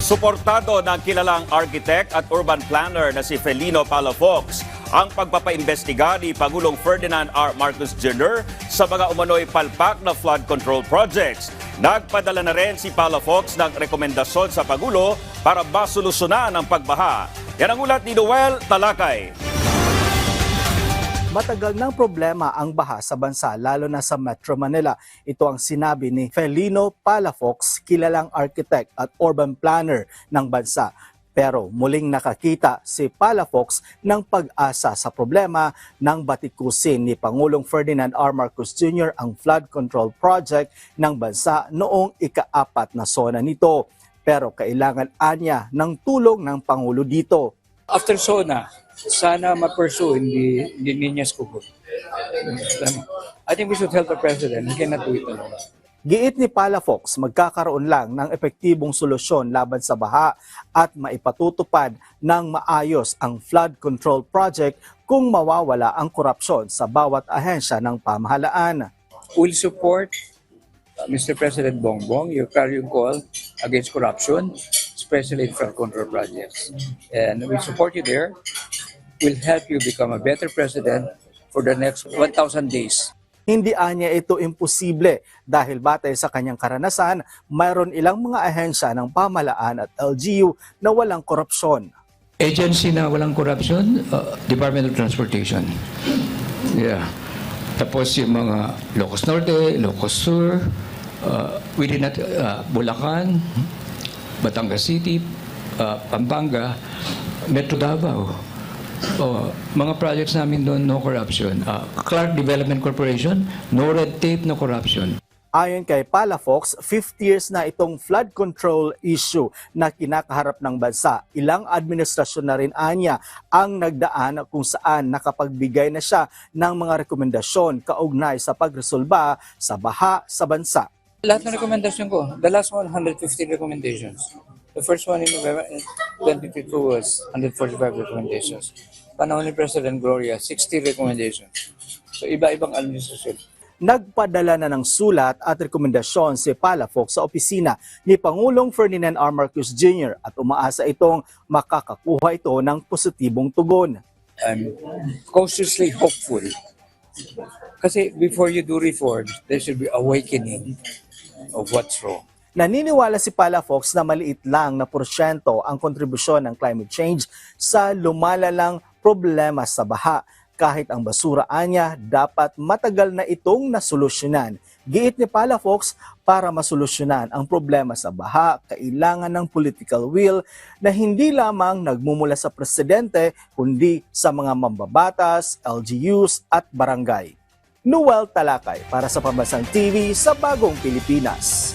Suportado ng kilalang architect at urban planner na si Felino Palafox ang pagpapaimbestiga ni Pangulong Ferdinand R. Marcos Jr. sa mga umano'y palpak na flood control projects. Nagpadala na rin si Palafox ng rekomendasyon sa Pangulo para masolusyonan ang pagbaha. Yan ang ulat ni Noel Talakay. Matagal ng problema ang baha sa bansa lalo na sa Metro Manila. Ito ang sinabi ni Felino Palafox, kilalang architect at urban planner ng bansa. Pero muling nakakita si Palafox ng pag-asa sa problema nang batikusin ni Pangulong Ferdinand R. Marcos Jr. ang flood control project ng bansa noong ika-4 na sona nito. Pero kailangan anya ng tulong ng Pangulo dito. After SONA, sana ma-pursue hindi Niñas Kugot. I think we should help the President. He cannot do it alone. Giit ni Palafox, magkakaroon lang ng epektibong solusyon laban sa baha at maipatutupad ng maayos ang flood control project kung mawawala ang korupsyon sa bawat ahensya ng pamahalaan. We'll support Mr. President Bongbong, your clarion call against corruption, especially in flood control projects. And we support you there. We'll help you become a better president for the next 1,000 days. Hindi anya ito imposible dahil batay sa kanyang karanasan, mayroon ilang mga ahensya ng pamahalaan at LGU na walang korupsyon. Agency na walang corruption, Department of Transportation. Yeah. Tapos yung mga Locos Norte, Locos Sur, within Bulacan, Batangas City, Pampanga, Metro Davao. Mga projects namin doon, no corruption. Clark Development Corporation, no red tape, no corruption. Ayon kay Palafox, 50 years na itong flood control issue na kinakaharap ng bansa. Ilang administrasyon na rin anya ang nagdaan kung saan nakapagbigay na siya ng mga rekomendasyon kaugnay sa pagresolba sa baha sa bansa. Lahat ng rekomendasyon ko, the last one, 150 recommendations. The first one in November 2022 was 145 recommendations. Panahon ni President Gloria, 60 recommendations. So iba-ibang administrasyon. Nagpadala na ng sulat at rekomendasyon si Palafox sa opisina ni Pangulong Ferdinand R. Marcos Jr. at umaasa itong makakakuha ito ng positibong tugon. I'm cautiously hopeful. Kasi before you do reforms, there should be awakening of what's wrong. Naniniwala si Palafox na maliit lang na porsyento ang kontribusyon ng climate change sa lumalalang problema sa baha. Kahit ang basura anya, dapat matagal na itong nasolusyonan. Giit ni Palafox, para masolusyonan ang problema sa baha, kailangan ng political will na hindi lamang nagmumula sa presidente, kundi sa mga mambabatas, LGUs at barangay. Noel Talakay para sa Pambansang TV sa Bagong Pilipinas.